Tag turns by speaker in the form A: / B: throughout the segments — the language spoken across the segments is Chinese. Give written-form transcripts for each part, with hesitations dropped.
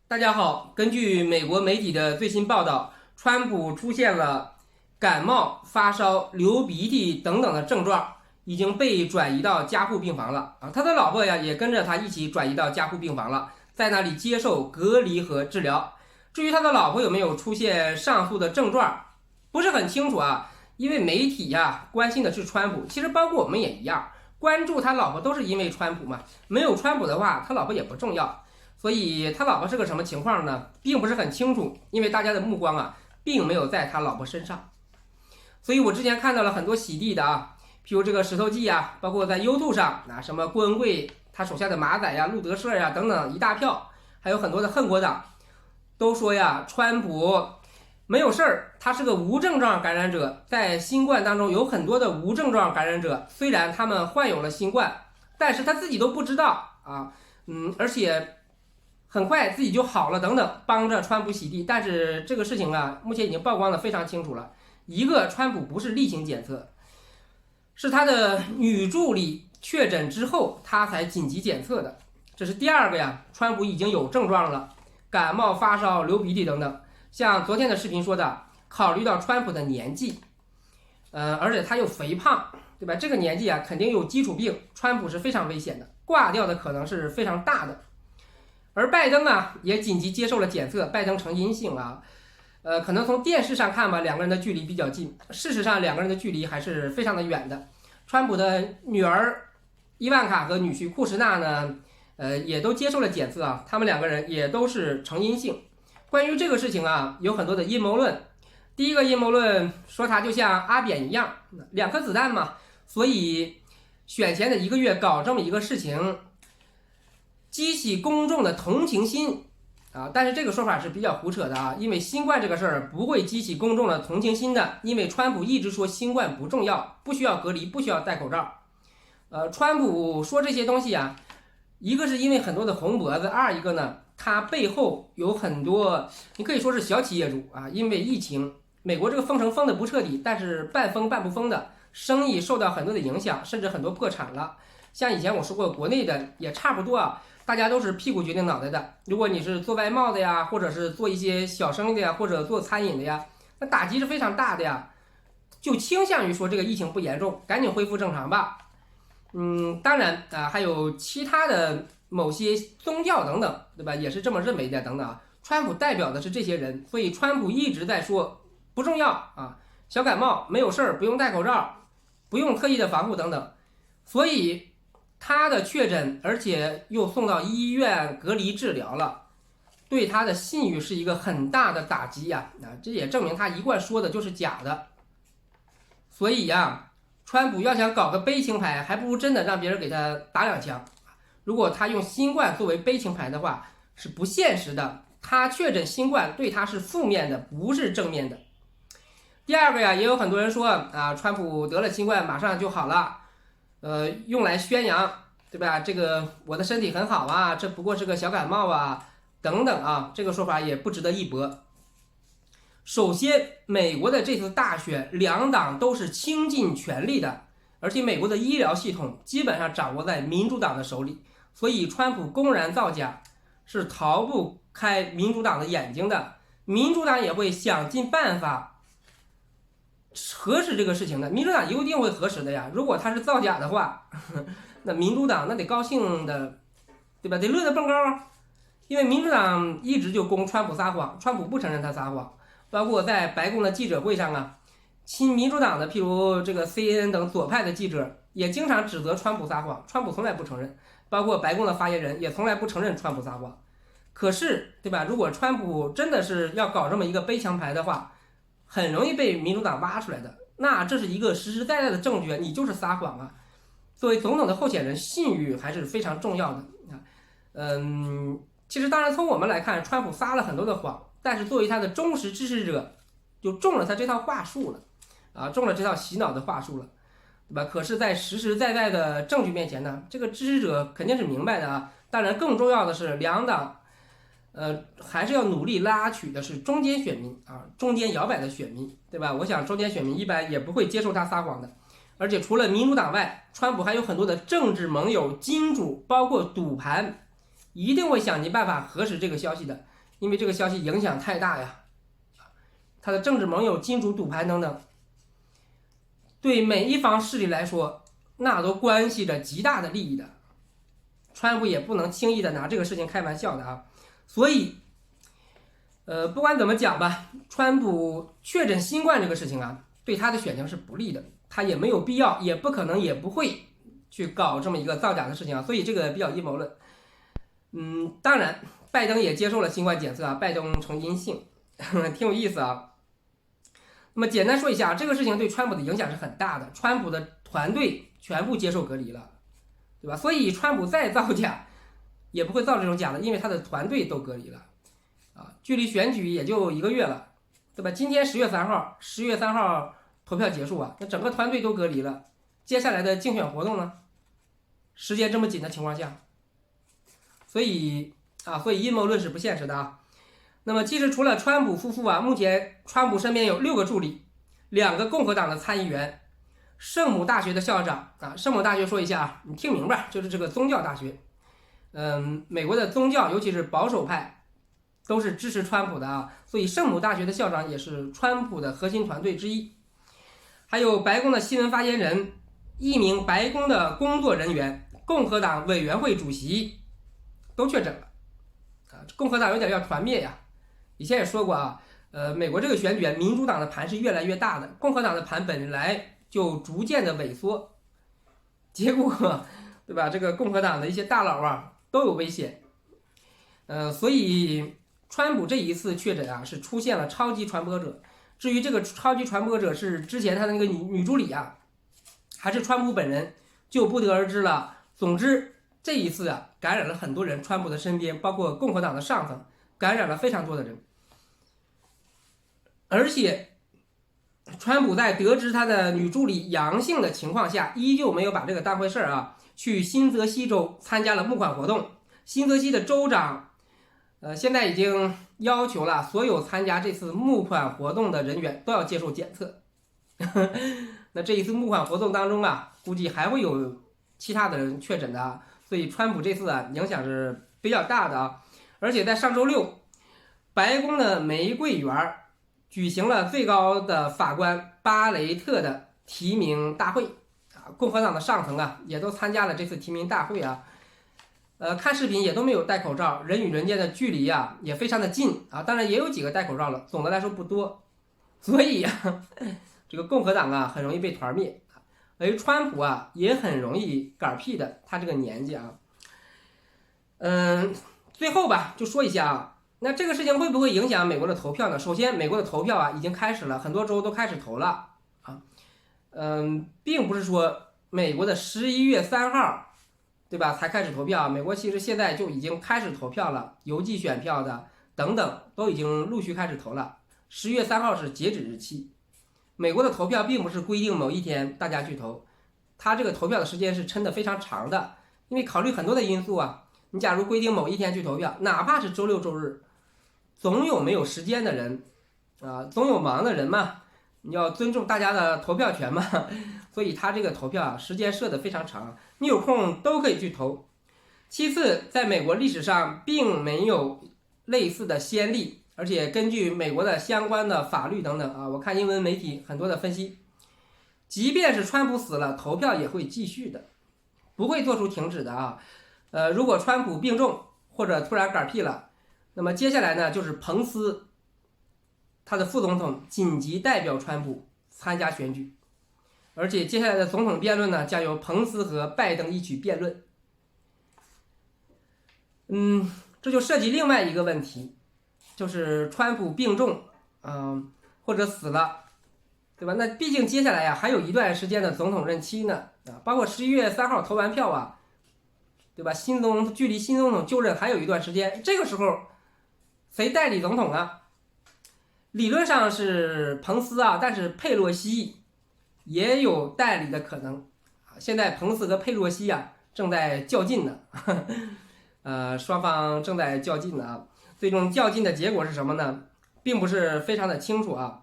A: 大家好，根据美国媒体的最新报道，川普出现了感冒、发烧、流鼻涕等等的症状，已经被转移到加护病房了啊。他的老婆呀也跟着他一起转移到加护病房了，在那里接受隔离和治疗。至于他的老婆有没有出现上述的症状，不是很清楚啊，因为媒体呀关心的是川普，其实包括我们也一样，关注他老婆都是因为川普嘛，没有川普的话，他老婆也不重要。所以他老婆是个什么情况呢？并不是很清楚，因为大家的目光啊，并没有在他老婆身上。所以我之前看到了很多洗地的啊，譬如这个石头记啊，包括在 YouTube 上啊，什么郭文贵他手下的马仔呀、路德社呀等等一大票，还有很多的恨国党，都说呀，川普没有事儿，他是个无症状感染者，在新冠当中有很多的无症状感染者，虽然他们患有了新冠，但是他自己都不知道啊，而且很快自己就好了等等，帮着川普洗地。但是这个事情啊，目前已经曝光的非常清楚了。一个，川普不是例行检测，是他的女助理确诊之后，他才紧急检测的。这是第二个呀，川普已经有症状了，感冒、发烧、流鼻涕等等。像昨天的视频说的，考虑到川普的年纪，而且他又肥胖，对吧？这个年纪啊，肯定有基础病，川普是非常危险的，挂掉的可能是非常大的。而拜登啊，也紧急接受了检测，拜登呈阴性啊，可能从电视上看吧，两个人的距离比较近，事实上两个人的距离还是非常的远的。川普的女儿伊万卡和女婿库什纳呢，也都接受了检测啊，他们两个人也都是呈阴性。关于这个事情啊，有很多的阴谋论。第一个阴谋论说他就像阿扁一样，两颗子弹嘛，所以选前的1个月搞这么一个事情，激起公众的同情心啊，但是这个说法是比较胡扯的啊，因为新冠这个事儿不会激起公众的同情心的，因为川普一直说新冠不重要，不需要隔离，不需要戴口罩。川普说这些东西啊，一个是因为很多的红脖子，二一个呢，他背后有很多，你可以说是小企业主啊，因为疫情，美国这个封城封的不彻底，但是半封半不封的，生意受到很多的影响，甚至很多破产了。像以前我说过，国内的也差不多啊。大家都是屁股决定脑袋的。如果你是做外贸的呀，或者是做一些小生意的呀，或者做餐饮的呀，那打击是非常大的呀，就倾向于说这个疫情不严重，赶紧恢复正常吧。当然啊，还有其他的某些宗教等等，对吧？也是这么认为的等等啊。川普代表的是这些人，所以川普一直在说不重要啊，小感冒没有事儿，不用戴口罩，不用特意的防护等等，所以他的确诊，而且又送到医院隔离治疗了，对他的信誉是一个很大的打击呀！这也证明他一贯说的就是假的。所以呀，川普要想搞个悲情牌，还不如真的让别人给他打2枪。如果他用新冠作为悲情牌的话，是不现实的。他确诊新冠对他是负面的，不是正面的。第二个呀，也有很多人说啊，川普得了新冠马上就好了。用来宣扬，对吧？这个我的身体很好啊，这不过是个小感冒啊，等等啊，这个说法也不值得一驳。首先，美国的这次大选，两党都是倾尽全力的，而且美国的医疗系统基本上掌握在民主党的手里，所以川普公然造假是逃不开民主党的眼睛的，民主党也会想尽办法核实这个事情的，民主党一定会核实的呀。如果他是造假的话，那民主党那得高兴的，对吧？得乐得蹦高，因为民主党一直就攻川普撒谎，川普不承认他撒谎，包括在白宫的记者会上啊，亲民主党的，譬如这个 CNN 等左派的记者也经常指责川普撒谎，川普从来不承认，包括白宫的发言人也从来不承认川普撒谎。可是，对吧？如果川普真的是要搞这么一个背墙牌的话，很容易被民主党挖出来的，那这是一个实实在在的证据，你就是撒谎啊！作为总统的候选人，信誉还是非常重要的啊。其实当然从我们来看，川普撒了很多的谎，但是作为他的忠实支持者，就中了他这套话术了啊，中了这套洗脑的话术了，对吧？可是，在实实在在的证据面前呢，这个支持者肯定是明白的啊。当然，更重要的是两党。还是要努力拉取的是中间选民啊，中间摇摆的选民，对吧？我想中间选民一般也不会接受他撒谎的，而且除了民主党外，川普还有很多的政治盟友、金主，包括赌盘，一定会想尽办法核实这个消息的。因为这个消息影响太大呀，他的政治盟友金主赌盘等等，对每一方势力来说，那都关系着极大的利益的。川普也不能轻易的拿这个事情开玩笑的啊，所以，不管怎么讲吧，川普确诊新冠这个事情啊，对他的选情是不利的，他也没有必要，也不可能，也不会去搞这么一个造假的事情啊，所以这个比较阴谋论。当然，拜登也接受了新冠检测啊，拜登呈阴性，挺有意思啊。那么简单说一下，这个事情对川普的影响是很大的，川普的团队全部接受隔离了，对吧？所以川普再造假，也不会造这种假的，因为他的团队都隔离了啊。距离选举也就1个月了，对吧？今天10月3号，10月3号投票结束啊，那整个团队都隔离了，接下来的竞选活动呢？时间这么紧的情况下，所以阴谋论是不现实的啊。那么其实除了川普夫妇啊，目前川普身边有6个助理，2个共和党的参议员，圣母大学的校长啊，圣母大学说一下啊，你听明白，就是这个宗教大学。美国的宗教，尤其是保守派，都是支持川普的啊，所以圣母大学的校长也是川普的核心团队之一。还有白宫的新闻发言人，1名白宫的工作人员，共和党委员会主席都确诊了啊，共和党有点要团灭呀。以前也说过啊，美国这个选举，民主党的盘是越来越大的，共和党的盘本来就逐渐的萎缩，结果，对吧？这个共和党的一些大佬啊都有危险，所以川普这一次确诊啊是出现了超级传播者。至于这个超级传播者是之前他的那个女助理啊，还是川普本人，就不得而知了。总之这一次啊感染了很多人，川普的身边包括共和党的上层感染了非常多的人。而且，川普在得知他的女助理阳性的情况下，依旧没有把这个当回事儿啊，去新泽西州参加了募款活动。新泽西的州长，现在已经要求了所有参加这次募款活动的人员都要接受检测。那这一次募款活动当中啊，估计还会有其他的人确诊的啊，所以川普这次啊影响是比较大的啊。而且在上周6，白宫的玫瑰园举行了最高的法官巴雷特的提名大会啊，共和党的上层啊也都参加了这次提名大会啊，看视频也都没有戴口罩，人与人间的距离啊也非常的近啊，当然也有几个戴口罩了，总的来说不多，所以啊，这个共和党啊很容易被团灭，而川普啊也很容易嗝屁的，他这个年纪啊，最后吧就说一下啊。那这个事情会不会影响美国的投票呢？首先，美国的投票啊已经开始了，很多州都开始投了啊。并不是说美国的11月3号，对吧，才开始投票。美国其实现在就已经开始投票了，邮寄选票的等等都已经陆续开始投了。10月3号是截止日期。美国的投票并不是规定某一天大家去投，它这个投票的时间是抻得非常长的，因为考虑很多的因素啊。你假如规定某一天去投票，哪怕是周6周日，总有没有时间的人啊，总有忙的人嘛，你要尊重大家的投票权嘛，所以他这个投票啊时间设得非常长，你有空都可以去投。其次，在美国历史上并没有类似的先例，而且根据美国的相关的法律等等啊，我看英文媒体很多的分析，即便是川普死了，投票也会继续的，不会做出停止的啊。如果川普病重或者突然嗝屁了，那么接下来呢，就是彭斯，他的副总统紧急代表川普参加选举，而且接下来的总统辩论呢，将由彭斯和拜登一起辩论。这就涉及另外一个问题，就是川普病重，或者死了，对吧？那毕竟接下来呀还有一段时间的总统任期呢，包括11月3号投完票啊。对吧？距离新总统就任还有一段时间，这个时候谁代理总统啊？理论上是彭斯啊，但是佩洛西也有代理的可能。现在彭斯和佩洛西啊正在较劲呢，双方正在较劲呢啊。最终较劲的结果是什么呢？并不是非常的清楚啊。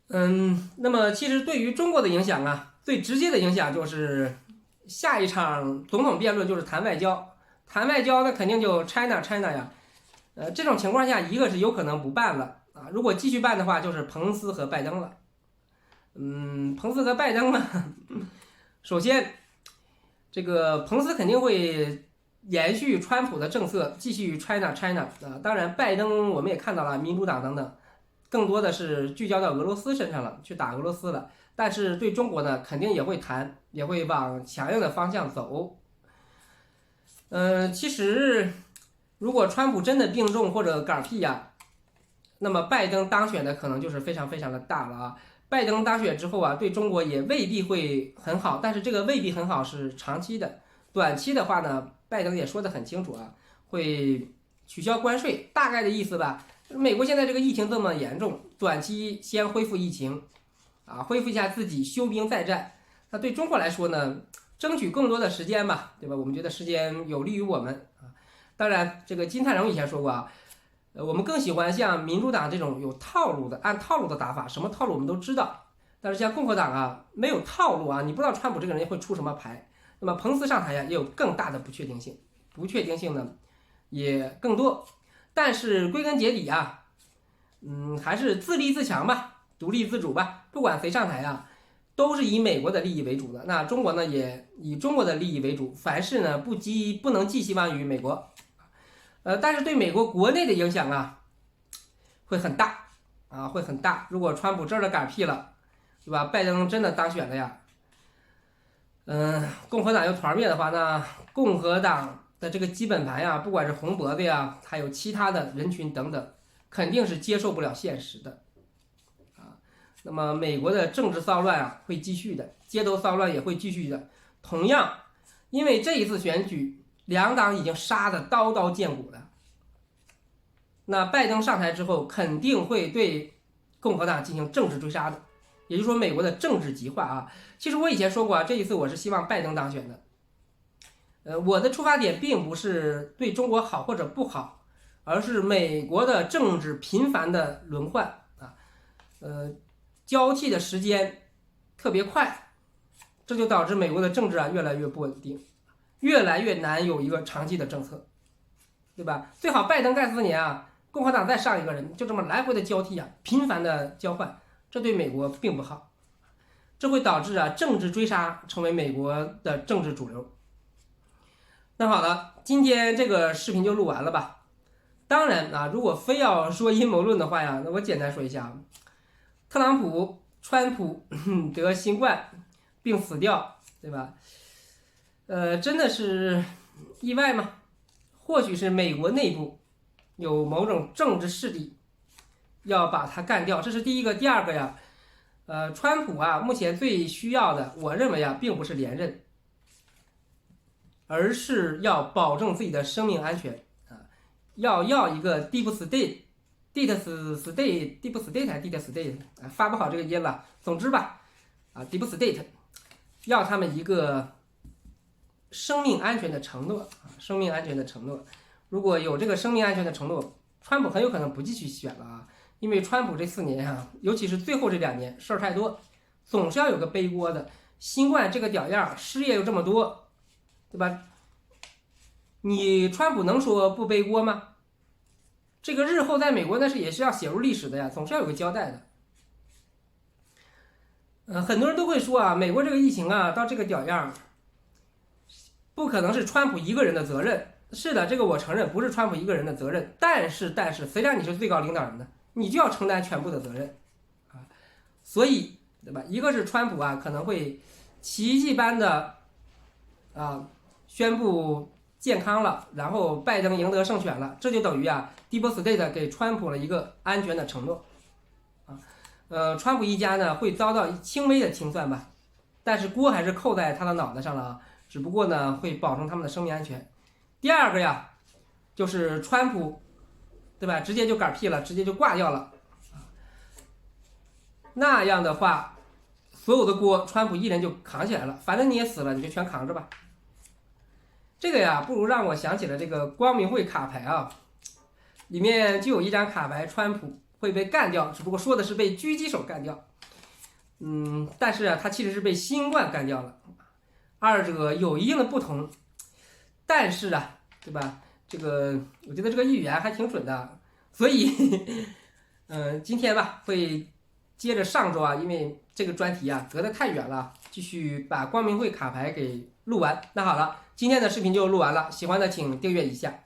A: 那么其实对于中国的影响啊，最直接的影响就是。下一场总统辩论就是谈外交，谈外交那肯定就 China 呀。这种情况下，一个是有可能不办了啊，如果继续办的话，就是彭斯和拜登了。彭斯和拜登嘛，首先这个彭斯肯定会延续川普的政策，继续 China 啊。当然，拜登我们也看到了，民主党等等，更多的是聚焦到俄罗斯身上了，去打俄罗斯了。但是对中国呢，肯定也会谈，也会往强硬的方向走。其实如果川普真的病重或者嗝屁呀，那么拜登当选的可能就是非常非常的大了啊。拜登当选之后啊，对中国也未必会很好，但是这个未必很好是长期的。短期的话呢，拜登也说得很清楚啊，会取消关税，大概的意思吧。美国现在这个疫情这么严重，短期先恢复疫情，啊，恢复一下自己，休兵再战。那对中国来说呢，争取更多的时间吧，对吧？我们觉得时间有利于我们啊。当然，这个金泰荣以前说过啊，我们更喜欢像民主党这种有套路的，按套路的打法，什么套路我们都知道。但是像共和党啊，没有套路啊，你不知道川普这个人会出什么牌。那么彭斯上台呀，也有更大的不确定性，不确定性呢也更多。但是归根结底啊，还是自立自强吧，独立自主吧。不管谁上台啊，都是以美国的利益为主的。那中国呢，也以中国的利益为主，凡事呢不能寄希望于美国。但是对美国国内的影响啊，会很大啊，会很大。如果川普这儿的嗝屁了，对吧？拜登真的当选了呀，共和党要团灭的话，那共和党的这个基本盘呀，不管是红脖子呀，还有其他的人群等等，肯定是接受不了现实的啊。那么美国的政治骚乱啊，会继续的，街头骚乱也会继续的。同样，因为这一次选举，两党已经杀得刀刀见骨了。那拜登上台之后，肯定会对共和党进行政治追杀的，也就是说，美国的政治极化啊。其实我以前说过啊，这一次我是希望拜登当选的。我的出发点并不是对中国好或者不好，而是美国的政治频繁的轮换啊，交替的时间特别快，这就导致美国的政治啊越来越不稳定，越来越难有一个长期的政策，对吧？最好拜登干4年啊，共和党再上一个人，就这么来回的交替啊，频繁的交换，这对美国并不好，这会导致啊政治追杀成为美国的政治主流。那好了，今天这个视频就录完了吧？当然啊，如果非要说阴谋论的话呀，那我简单说一下，特朗普、川普得新冠并死掉，对吧？真的是意外吗？或许是美国内部有某种政治势力要把他干掉，这是第一个。第二个呀，川普啊，目前最需要的，我认为啊，并不是连任，而是要保证自己的生命安全啊，要一个 deep state 还是 deep state 啊，发不好这个音了。总之吧，啊 deep state 要他们一个生命安全的承诺啊，生命安全的承诺。如果有这个生命安全的承诺，川普很有可能不继续选了啊，因为川普这4年啊，尤其是最后这2年事儿太多，总是要有个背锅的。新冠这个屌样，失业又这么多，对吧？你川普能说不背锅吗？这个日后在美国那是也是要写入历史的呀，总是要有个交代的。很多人都会说啊，美国这个疫情啊到这个屌样，不可能是川普一个人的责任。是的，这个我承认不是川普一个人的责任，但是谁让你是最高领导人呢？你就要承担全部的责任啊。所以，对吧？一个是川普啊可能会奇迹般的啊宣布健康了，然后拜登赢得胜选了，这就等于啊 deep state 给川普了一个安全的承诺啊。川普一家呢会遭到轻微的清算吧，但是锅还是扣在他的脑袋上了啊，只不过呢会保证他们的生命安全。第二个呀，就是川普，对吧？直接就嗝屁了，直接就挂掉了。那样的话，所有的锅川普一人就扛起来了，反正你也死了，你就全扛着吧。这个呀，不如让我想起了这个光明会卡牌啊，里面就有一张卡牌，川普会被干掉，只不过说的是被狙击手干掉。但是啊，他其实是被新冠干掉了，二者有一定的不同。但是啊，对吧？这个我觉得这个预言还挺准的，所以今天吧会接着上周啊，因为这个专题啊隔得太远了，继续把光明会卡牌给录完。那好了，今天的视频就录完了，喜欢的请订阅一下。